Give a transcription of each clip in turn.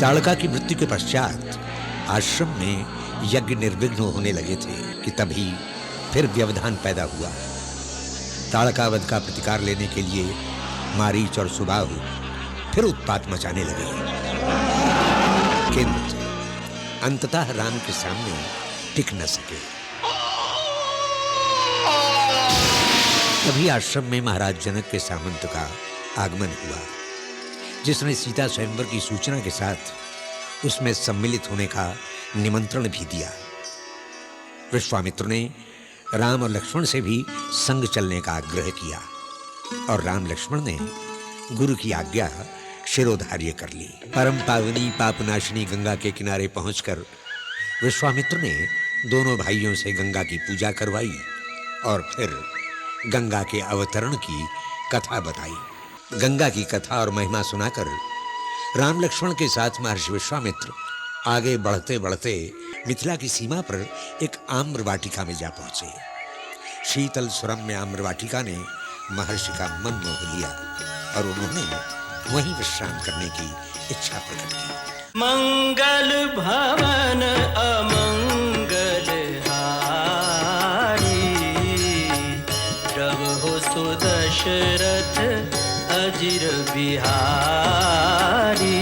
ताड़का की मृत्यु के पश्चात आश्रम में यज्ञ निर्विघ्न होने लगे थे कि तभी फिर व्यवधान पैदा हुआ। ताड़का वध का प्रतिकार लेने के लिए मारीच और सुबाहु फिर उत्पात मचाने लगे, किंतु अंततः राम के सामने टिक न सके। तभी आश्रम में महाराज जनक के सामंत का आगमन हुआ, जिसने सीता स्वयंवर की सूचना के साथ उसमें सम्मिलित होने का निमंत्रण भी दिया। विश्वामित्र ने राम और लक्ष्मण से भी संग चलने का आग्रह किया और राम लक्ष्मण ने गुरु की आज्ञा शिरोधार्य कर ली। परम पावनी पापनाशिनी गंगा के किनारे पहुंचकर विश्वामित्र ने दोनों भाइयों से गंगा की पूजा करवाई और फिर गंगा के अवतरण की कथा बताई। गंगा की कथा और महिमा सुनाकर राम लक्ष्मण के साथ महर्षि विश्वामित्र आगे बढ़ते बढ़ते मिथिला की सीमा पर एक आम्र वाटिका में जा पहुंचे। शीतल सुरम्य आम्र वाटिका ने महर्षि का मन मोह लिया और उन्होंने वहीं विश्राम करने की इच्छा प्रकट की। मंगल भवन अमंगल हारी, प्रभु सुदशरथ अजिर बिहारी।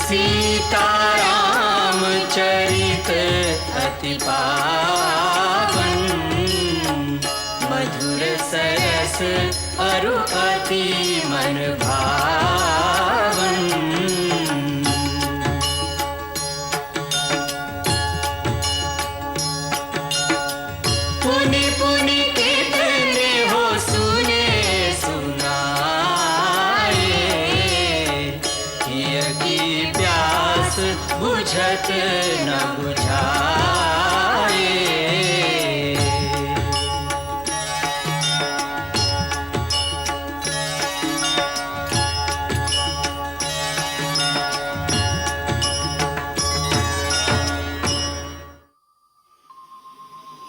सीताराम चरित अति पावन, मधुर सरस अरु अति मन भावन। पुनि पुनि कितने हो सुने सुनाए, की प्यास बुझत न बुझाए।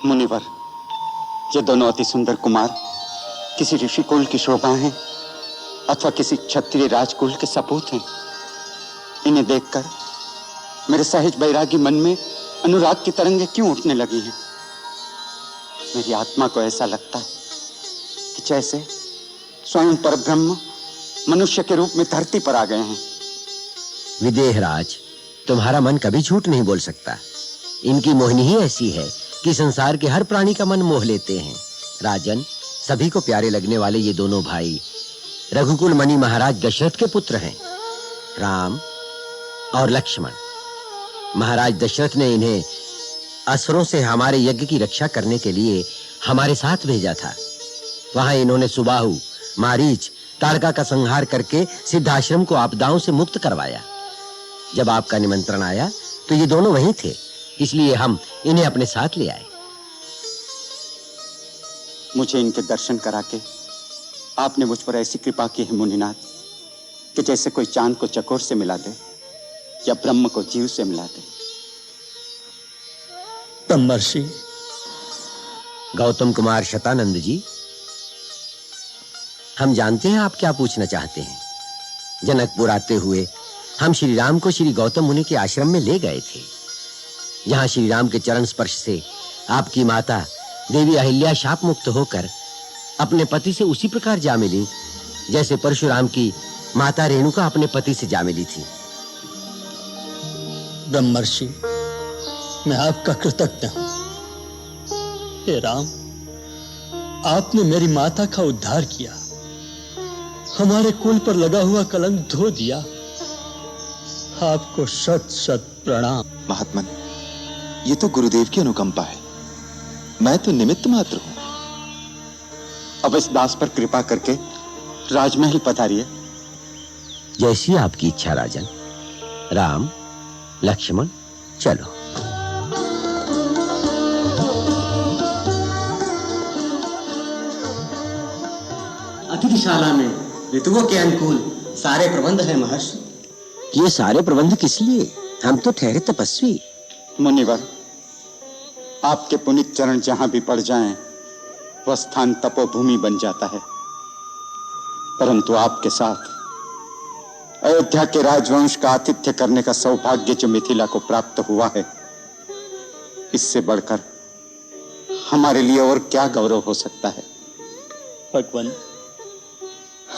मुनिवर, ये दोनों अति सुंदर कुमार किसी ऋषि कुल की शोभा हैं अथवा किसी क्षत्रिय राजकुल के सपूत हैं। इन्हें देखकर मेरे सहज बैरागी मन में अनुराग की तरंगें क्यों उठने लगी हैं? मेरी आत्मा को ऐसा लगता है कि जैसे स्वयं परब्रह्म मनुष्य के रूप में धरती पर आ गए हैं। विदेहराज, तुम्हारा मन कभी झूठ नहीं बोल सकता। इनकी मोहिनी ही ऐसी है कि संसार के हर प्राणी का मन मोह लेते हैं। राजन, सभी को प्यारे लगने वाले ये दोनों भाई रघुकुल मणि महाराज दशरथ के पुत्र हैं, राम और लक्ष्मण। महाराज दशरथ ने इन्हें असुरों से हमारे यज्ञ की रक्षा करने के लिए हमारे साथ भेजा था। वहां इन्होंने सुबाहु, मारीच, ताड़का का संहार करके सिद्धाश्रम को आपदाओं से मुक्त करवाया। जब आपका निमंत्रण आया तो ये दोनों वहीं थे, इसलिए हम इन्हें अपने साथ ले आए। मुझे इनके दर्शन करा के आपने मुझ पर ऐसी कृपा की है मुनिनाथ, कि जैसे कोई चांद को चकोर से मिला दे या ब्रह्म को जीव से मिला दे। ब्रह्मर्षि। गौतम कुमार शतानंद जी, हम जानते हैं आप क्या पूछना चाहते हैं। जनकपुर आते हुए हम श्री राम को श्री गौतम मुनि के आश्रम में ले गए थे, जहां श्री राम के चरण स्पर्श से आपकी माता देवी अहिल्या शाप मुक्त होकर अपने पति से उसी प्रकार जा मिली जैसे परशुराम की माता रेणुका अपने पति से जा मिली थी। ब्रह्मर्षि, मैं आपका कृतज्ञ हूं। हे राम, आपने मेरी माता का उद्धार किया, हमारे कुल पर लगा हुआ कलंक धो दिया। आपको शत शत प्रणाम। महात्मन, ये तो गुरुदेव की अनुकंपा है, मैं तो निमित्त मात्र हूं। अब इस दास पर कृपा करके राजमहल पधारिए। जैसी आपकी इच्छा राजन। राम, लक्ष्मण, चलो। अतिथिशाला में ऋतुओं के अनुकूल सारे प्रबंध हैं महर्षि। ये सारे प्रबंध किस लिए? हम तो ठहरे तपस्वी। मुनिवर, आपके पुनीत चरण जहां भी पड़ जाएं, वह स्थान तपोभूमि बन जाता है। परंतु आपके साथ अयोध्या के राजवंश का आतिथ्य करने का सौभाग्य जो मिथिला को प्राप्त हुआ है, इससे बढ़कर हमारे लिए और क्या गौरव हो सकता है। भगवान,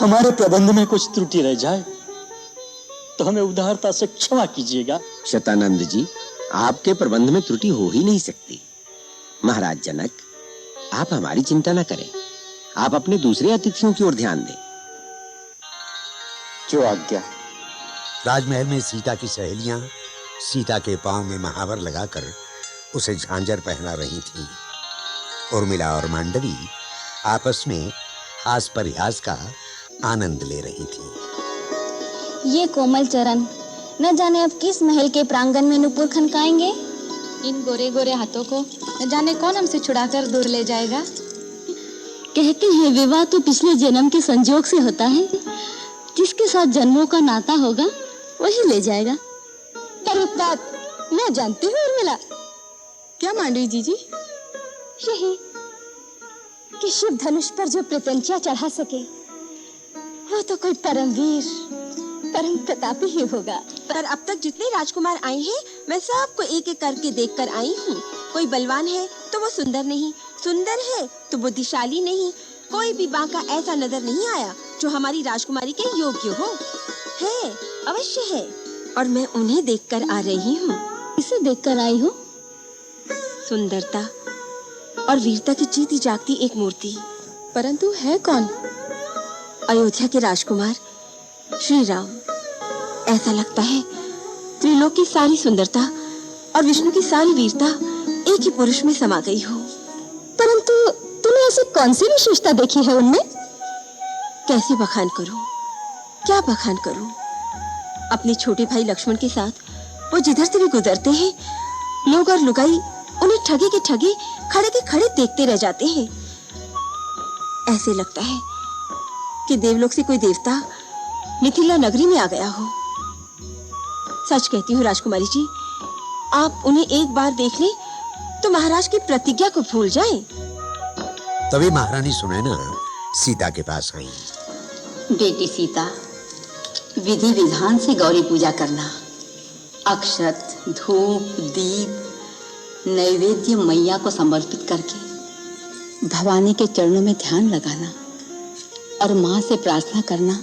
हमारे प्रबंध में कुछ त्रुटि रह जाए तो हमें उदारता से क्षमा कीजिएगा। शतानंद जी, आपके प्रबंध में त्रुटि हो ही नहीं सकती। महाराज जनक, आप हमारी चिंता न करें, आप अपने दूसरे अतिथियों की ओर ध्यान दें। जो आज्ञा। राजमहल में सीता की सहेलियां सीता के पांव में महावर लगाकर उसे झांझर पहना रही थीं। उर्मिला और मांडवी आपस में हास परिहास का आनंद ले रही थीं। ये कोमल चरण न जाने अब किस महल के प्रांगण में नुपुर खनकाएंगे। इन गोरे गोरे हाथों को न जाने कौन हमसे छुड़ाकर दूर ले जाएगा। कहते हैं विवाह तो पिछले जन्म के संजोग से होता है, जिसके साथ जन्मों का नाता होगा वही ले जाएगा। पर एक बात मैं जानती हूँ उर्मिला। क्या मांडवी जी? यही कि शिव धनुष पर जो प्रत्यंचा चढ़ा सके वो तो कोई परमवीर परम प्रतापी ही होगा। पर अब तक जितने राजकुमार आए हैं मैं सबको एक एक करके देखकर आई हूँ। कोई बलवान है तो वो सुंदर नहीं, सुंदर है तो बुद्धिशाली नहीं, कोई भी बांका ऐसा नजर नहीं आया जो हमारी राजकुमारी के योग्य हो। है, अवश्य है, और मैं उन्हें देखकर आ रही हूँ। इसे देखकर आई हूँ? सुंदरता और वीरता की जीती जागती एक मूर्ति। परंतु है कौन? अयोध्या के राजकुमार श्री राम। ऐसा लगता है त्रिलोक की सारी सुंदरता और विष्णु की सारी वीरता एक ही पुरुष में समा गई हो। परंतु तूने ऐसी कौन सी विशेषता देखी है उनमें? कैसे बखान करूं, क्या बखान करूं? अपने छोटे भाई लक्ष्मण के साथ वो जिधर से भी गुजरते हैं, लोग और लुगाई उन्हें ठगे के ठगे खड़े के खड़े देखते रह जाते हैं। ऐसे लगता है कि देवलोक से कोई देवता मिथिला नगरी में आ गया हो। सच कहती हूँ राजकुमारी जी, आप उन्हें एक बार देख लें तो महाराज की प्रतिज्ञा को भूल जाएं। तभी महारानी सुनैना सीता के पास आई। बेटी सीता, विधि विधान से गौरी पूजा करना, अक्षत, धूप, दीप, नैवेद्य मैया को समर्पित करके भवानी के चरणों में ध्यान लगाना और माँ से प्रार्थना करना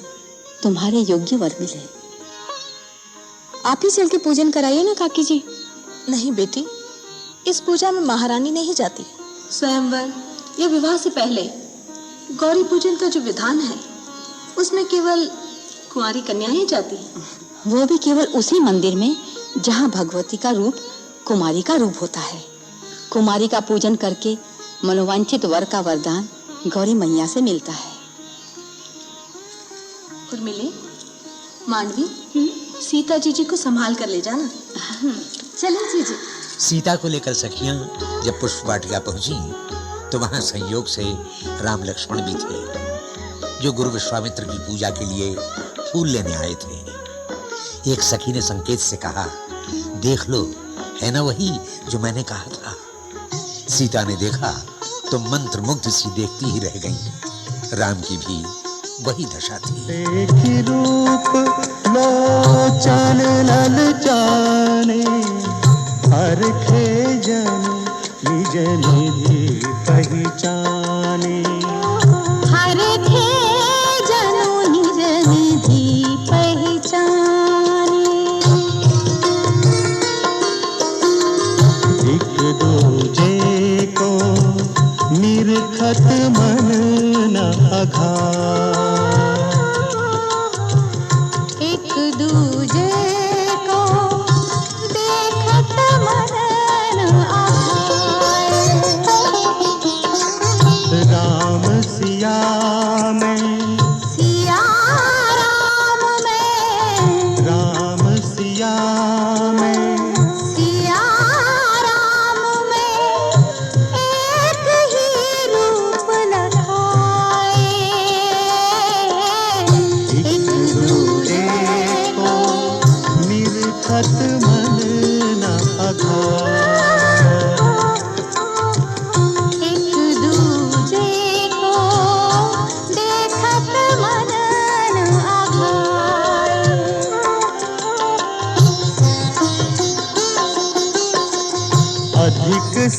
तुम्हारे योग्य वर मिले। आप ही चल के पूजन कराइए ना काकी जी। नहीं बेटी, इस पूजा में महारानी नहीं जाती। स्वयंवर या विवाह से पहले गौरी पूजन का जो विधान है उसमें केवल कुंवारी कन्याएं जाती हैं। वो भी केवल उसी मंदिर में जहाँ भगवती का रूप कुमारी का रूप होता है। कुमारी का पूजन करके मनोवांछित वर का वरदान गौरी मैया से मिलता है। उर्मिले, मांडवी, सीता जी को संभाल कर ले जाना। चलो जीजी। सीता को लेकर सखियां जब पुष्प वाटिका पहुंची तो वहां संयोग से राम लक्ष्मण भी थे, जो गुरु विश्वामित्र की पूजा के लिए फूल लेने आए थे। एक सखी ने संकेत से कहा, देख लो, है ना वही जो मैंने कहा था। सीता ने देखा तो मंत्र मुग्ध सी देखती ही रह गई। राम की भी वही दशा थी। एक रूप लोचन ललचाने, हर खे जन निज निधि पहचाने। हर खे जनु निज निधि पहचाने। एक दूजे को निरखत मन न अघाए। एक दूजे को देखत मन न आए। राम सिया में, सिया राम में, राम सिया में, सिया राम में एक ही रूप लखाए। एक दूजे को निरखत मन न अघाए। एक दूजे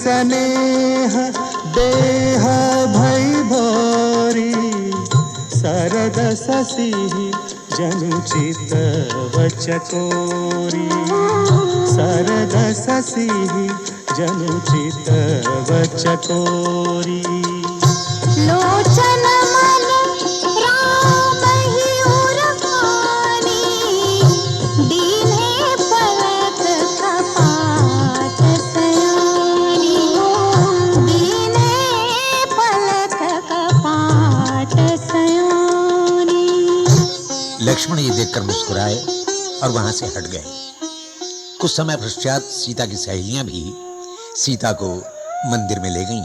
स्नेह देह भई भोरी सरद ससी जनुचित वचकोरी सरद ससी जनुचित वचकोरी लोचन मन राम ही उर्वाणी दीने पलक कपाट सयानी दीने पलक कपाट सयानी। लक्ष्मण ये देखकर मुस्कुराए और वहां से हट गए। कुछ समय पश्चात सीता की सहेलियां भी सीता को मंदिर में ले गईं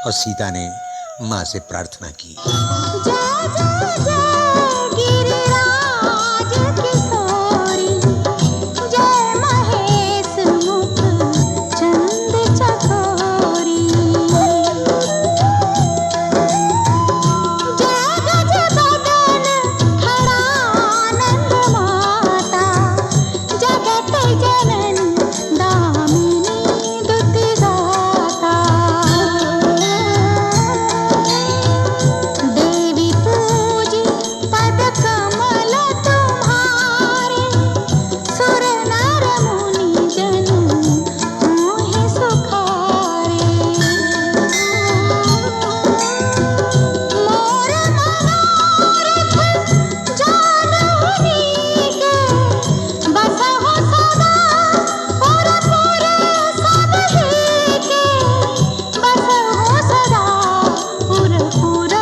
और सीता ने मां से प्रार्थना की। जय जय जय गिरिराज किशोरी जय महेश मुख चंद चकोरी जय गज बदन हरानंद माता जगत जनन दामिनी दुति दाता देवी पूजी पद कमल तुम्हारे सुर नर मुनि जन मोहि सुखारे मोर मनोरथ जानुनी के बसहु सदा पुरपुर सब ही के बसहु सदा पुरपुर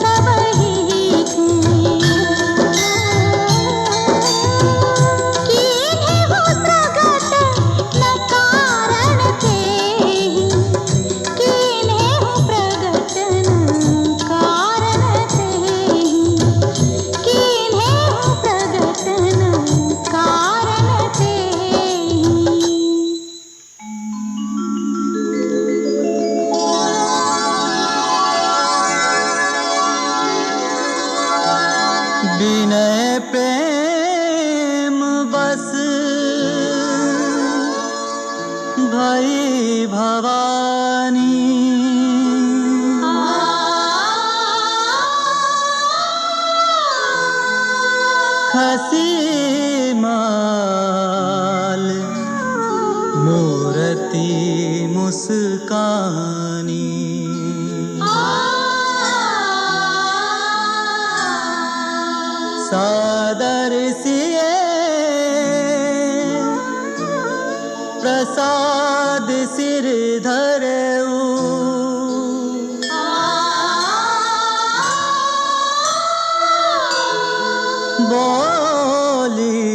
सब ही के कीन्हे हो प्रगट न कारण तेहि कीन्हे हो प्रगट न कारण तेहि कीन्हे हो प्रगट न कारण तेहि। विनय प्रेम बस भई भवानी खसी माल मूर्ति मुस्कानी सादर सिए प्रसाद सिर धरऊ बोली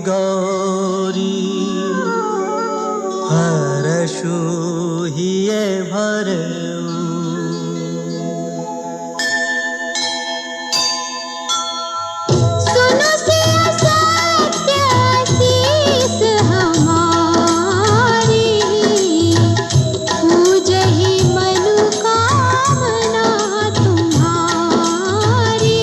गौरी हर्षु हिये भरऊ सुनो सिया सत्य शीस हमारी पूजहि मनोकामना तुम्हारी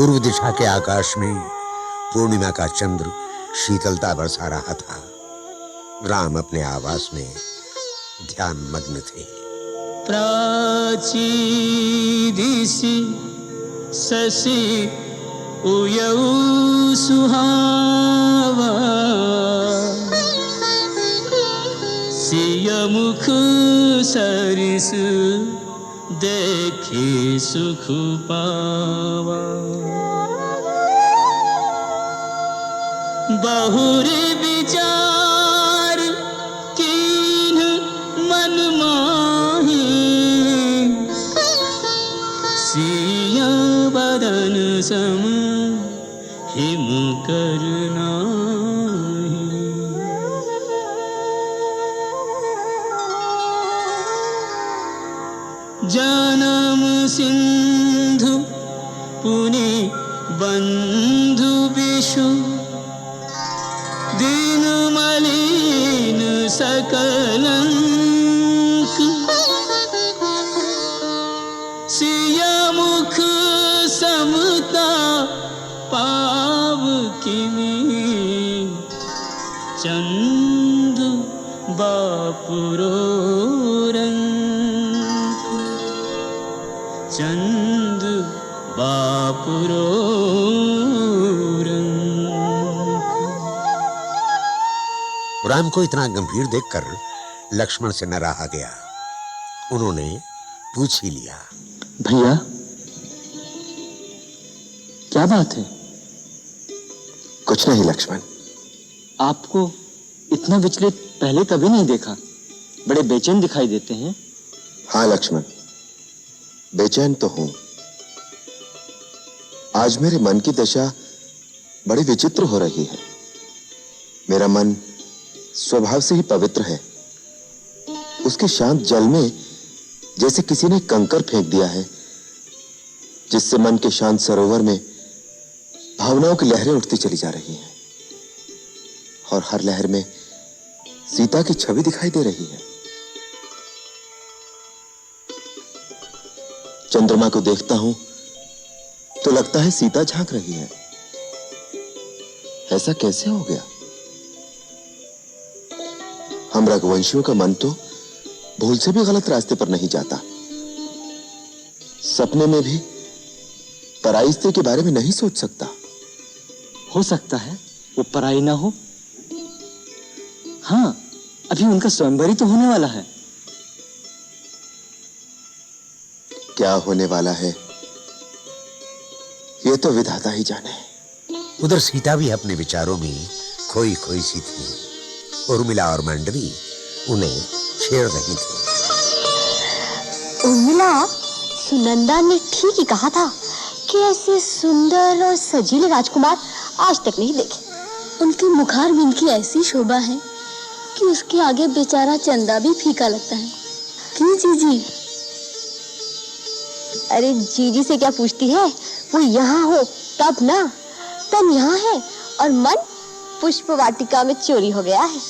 पूर्व दिशा के आकाश में पूर्णिमा का चंद्र शीतलता बरसा रहा था। राम अपने आवास में ध्यान मग्न थे। प्राची दिशि शशि उयऊ सुहावा, सिय मुख सरिस देखे सुख पावा। बहुरी विचार कीन मन माही, सिया बदन सम हिम करना। जन्म सिंधु पुनि बंधु विषु, दिन मलिन सकलंक। सिया मुख समता पाव किमी, चंद बापुरो रंक, चंद बापुरो रंक। राम को इतना गंभीर देखकर लक्ष्मण से न रहा गया। उन्होंने पूछ ही लिया, भैया क्या बात है? कुछ नहीं लक्ष्मण। आपको इतना विचलित पहले कभी नहीं देखा। बड़े बेचैन दिखाई देते हैं। हाँ लक्ष्मण, बेचैन तो हूं। आज मेरे मन की दशा बड़ी विचित्र हो रही है। मेरा मन स्वभाव से ही पवित्र है। उसके शांत जल में जैसे किसी ने कंकर फेंक दिया है, जिससे मन के शांत सरोवर में भावनाओं की लहरें उठती चली जा रही हैं, और हर लहर में सीता की छवि दिखाई दे रही है। चंद्रमा को देखता हूं तो लगता है सीता झांक रही है। ऐसा कैसे हो गया? हम रघुवंशियों का मन तो भूल से भी गलत रास्ते पर नहीं जाता। सपने में भी पराई स्त्री के बारे में नहीं सोच सकता। हो सकता है वो पराई ना हो। हाँ, अभी उनका स्वयंवर ही तो होने वाला है। क्या होने वाला है ये तो विधाता ही जाने। उधर सीता भी अपने विचारों में खोई खोई सी थी। उर्मिला और मांडवी उन्हें छेड़ रही थी। उर्मिला, सुनंदा ने ठीक ही कहा था कि ऐसे सुंदर और सजीले राजकुमार आज तक नहीं देखे। उनके मुखार बिंद की ऐसी शोभा है कि उसके आगे बेचारा चंदा भी फीका लगता है। क्यों जीजी? अरे जीजी से क्या पूछती है? वो यहाँ हो तब ना। तन यहाँ है और मन पुष्प वाटिका में चोरी हो गया है।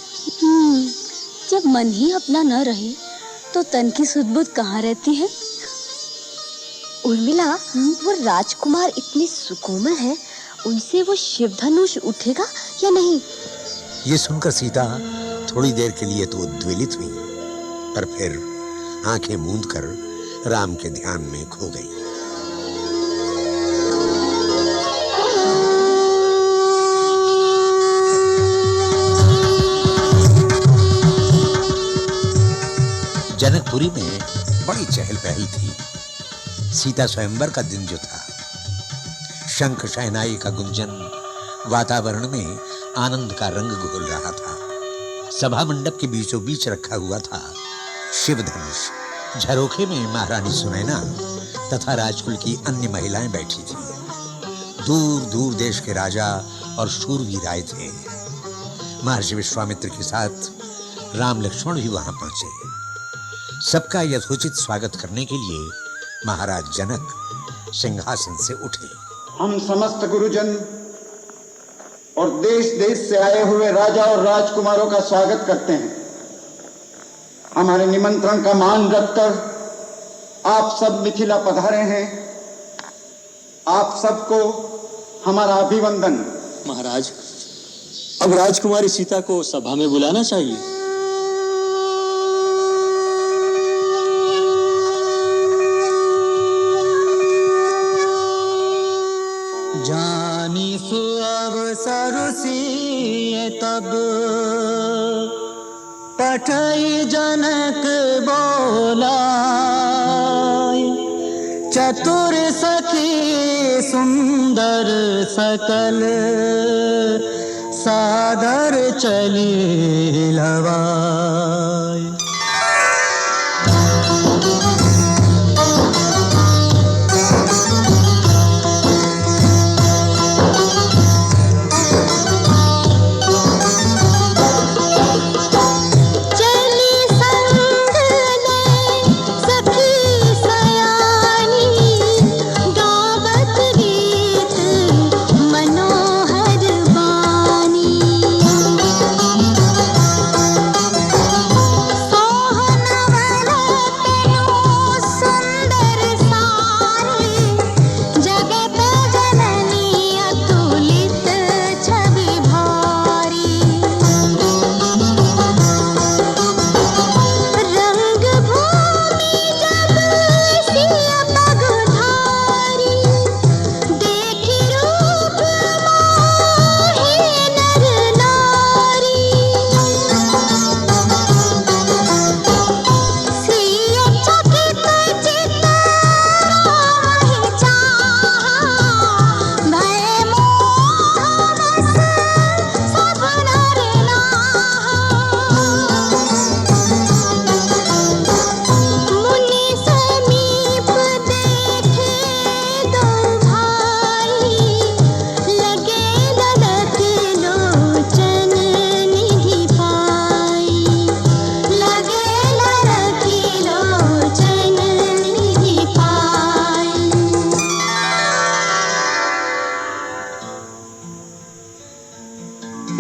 जब मन ही अपना न रहे तो तन की सुध-बुध कहाँ रहती है? उर्मिला, वो राजकुमार इतने सुकोमल हैं, उनसे वो शिवधनुष उठेगा या नहीं? ये सुनकर सीता थोड़ी देर के लिए तो उद्वेलित हुई, पर फिर आंखें मूंद कर राम के ध्यान में खो गई। जनकपुरी में बड़ी चहल पहल थी। सीता स्वयंवर का दिन जो था, शंख शहनाई का गुंजन वातावरण में आनंद का रंग घोल रहा था। सभा मंडप के बीचों बीच रखा हुआ था शिवधनुष। झरोखे में महारानी सुनैना तथा राजकुल की अन्य महिलाएं बैठी थी। दूर दूर देश के राजा और शूरवीर आए थे। महर्षि विश्वामित्र के साथ राम लक्ष्मण भी वहां पहुंचे। सबका यथोचित स्वागत करने के लिए महाराज जनक सिंहासन से उठे। हम समस्त गुरुजन और देश देश से आए हुए राजा और राजकुमारों का स्वागत करते हैं। हमारे निमंत्रण का मान रखकर आप सब मिथिला पधारे हैं। आप सबको हमारा अभिवंदन। महाराज, अब राजकुमारी सीता को सभा में बुलाना चाहिए। जानी सु अवसर सिए तब पठई जनक बोलाय, चतुर सखी सुंदर सकल सादर चली लवाय।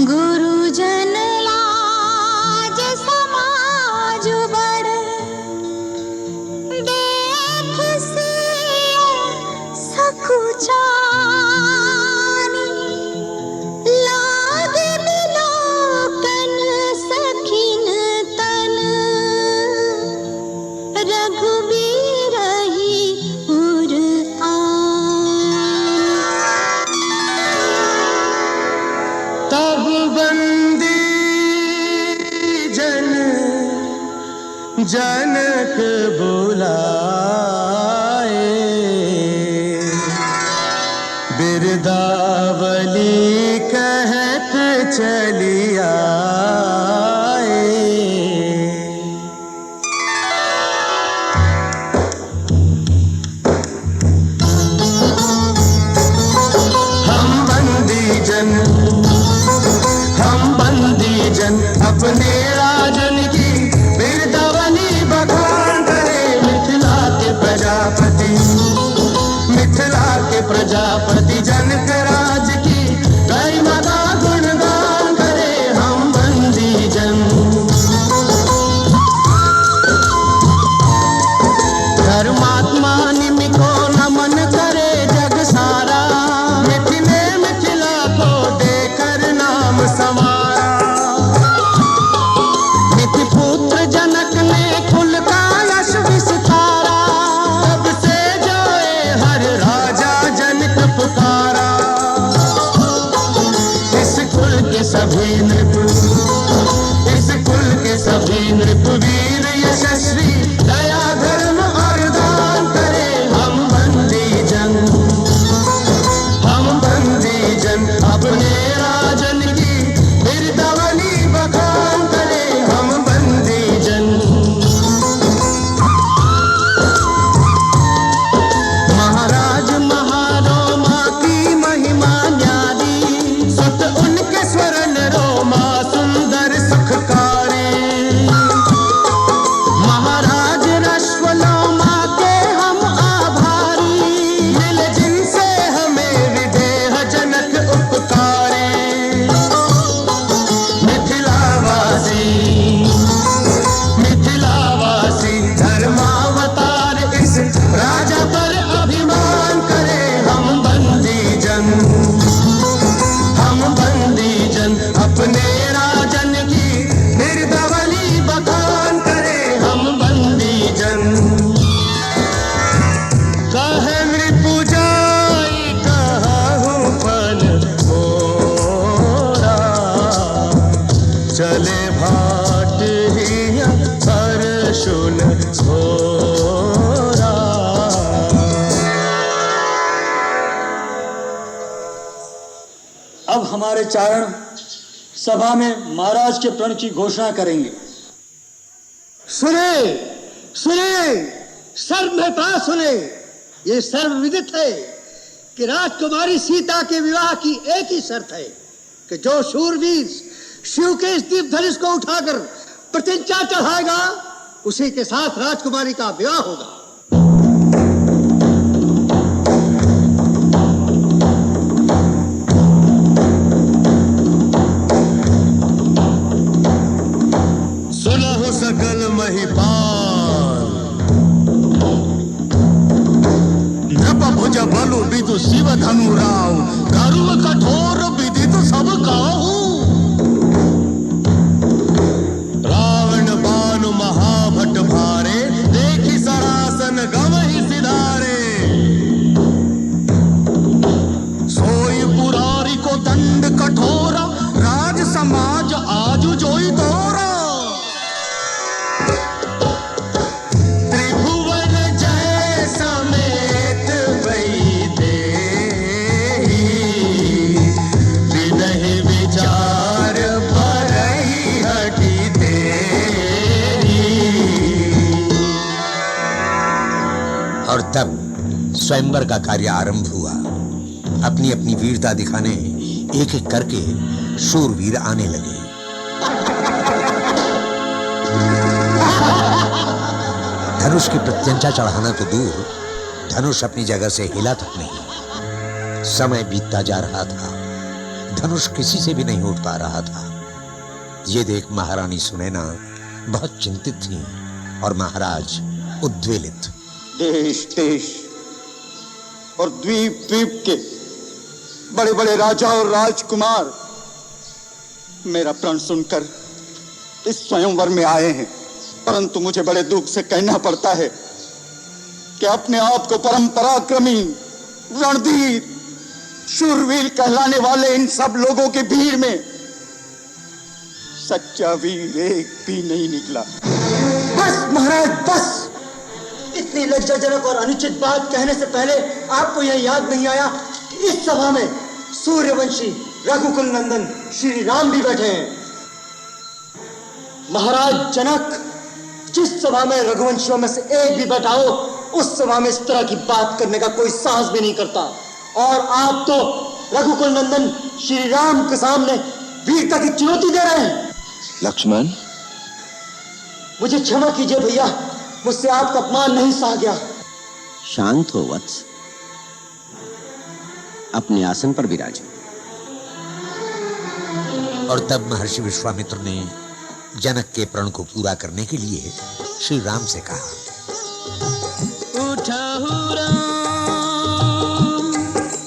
गुरुजन लाज समाज बड़ देख सिए सकुचानी, लाग बिलोकन सखिन तन रघुबीर ही उर तब बंदी जन जनक बुलाए, बिरदावली कहत चली आए। हम बंदी जन अपने राजन की बिरदावली बखान करे, मिथिला के प्रजापति जनक राज की गरिमा का गुणगान करे। हम बंदी जन धर्मात्मा निमि को नमन करे जग सारा, मिथिले मिथिला को देकर नाम संवारा। मिथिपुत्र जनक ने कुल का यश विस्तारा, तब से जोए हर राजा जनक पुकारा। इस कुल के सभी नृपवीर यशस्वी दया धर्म और दान करे। हम बंदी जन अपने राजन की बिरदावली बखान करे। हम बंदी जन महाराज महारोमा की महिमा न्यारी, सुत उनके स्वर्ण रोमा सुंदर सुखकारी। महाराज हमारे चारण सभा में महाराज के प्रण की घोषणा करेंगे। सुने सुने, सर्वथा सुने, ये सर्वविदित है कि राजकुमारी सीता के विवाह की एक ही शर्त है कि जो शूरवीर शिव के इस दीप धनुष को उठाकर प्रतिज्ञा चढ़ाएगा उसी के साथ राजकुमारी का विवाह होगा। सुनहु सकल महिपाल, नृप भुज बलु विदु शिव धनु राव, करुण कठोर विदित सब काहू। रावण बानु महाभट भारे, देखी सरासन गवहि सिधारे। सोई पुरारी को दंड कठोरा, राज समाज आजु जोई तोरा। त्रिभुवन जय समेत भई देहि, विनहि विचार भरहि हठि तेहि। और तब स्वयंवर का कार्य आरंभ हुआ। अपनी अपनी वीरता दिखाने एक एक करके शूरवीर आने लगे। धनुष की प्रत्यंचा चढ़ाना तो दूर, धनुष अपनी जगह से हिला तक नहीं। समय बीतता जा रहा था, धनुष किसी से भी नहीं उठ पा रहा था। ये देख महारानी सुनैना बहुत चिंतित थी और महाराज उद्वेलित। देश देश और द्वीप द्वीप के बड़े बड़े राजा और राजकुमार मेरा प्रण सुनकर इस स्वयंवर में आए हैं, परंतु मुझे बड़े दुख से कहना पड़ता है कि अपने आप को परम पराक्रमी, रणधीर, शूरवीर कहलाने वाले इन सब लोगों की भीड़ में सच्चा वीर एक भी नहीं निकला। बस महाराज बस, इतनी लज्जाजनक और अनुचित बात कहने से पहले आपको यह याद नहीं आया कि इस सभा में सूर्यवंशी रघुकुल नंदन श्री राम भी बैठे हैं। महाराज जनक, जिस सभा में रघुवंशियों में से एक भी बैठा हो, उस सभा में इस तरह की बात करने का कोई साहस भी नहीं करता। और आप तो रघुकुल नंदन श्री राम के सामने वीरता की चुनौती दे रहे हैं। लक्ष्मण, मुझे क्षमा कीजिए भैया, मुझसे आपका अपमान नहीं सहा गया। शांत हो वत्स, अपने आसन पर विराजो। और तब महर्षि विश्वामित्र ने जनक के प्रण को पूरा करने के लिए श्री राम से कहा, उठहु राम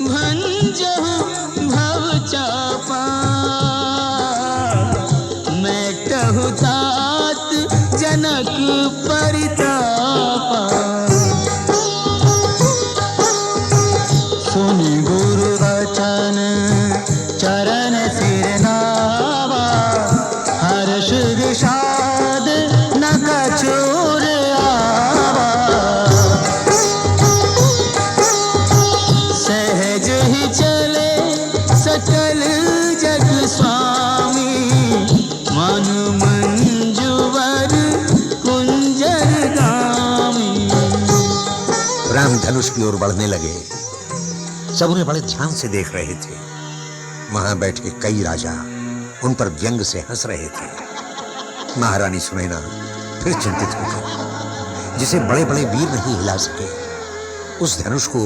भंजहु भव चापा, मैं कहु तात जनक परितापा। सुनि गुरु वचन चरण सिर नावा, हर्ष विषाद न कछुर आवा। सहज ही चले सकल जग स्वामी, मन मंजुवर कुंजर गामी। राम धनुष की ओर बढ़ने लगे। सब उन्हें बड़े ध्यान से देख रहे थे। वहां बैठ के कई राजा उन पर व्यंग से हंस रहे थे। महारानी सुनैना फिर चिंतित हो गई। जिसे बड़े बड़े वीर नहीं हिला सके, उस धनुष को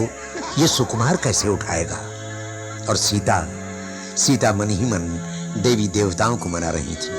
ये सुकुमार कैसे उठाएगा। और सीता मन ही मन देवी देवताओं को मना रही थी।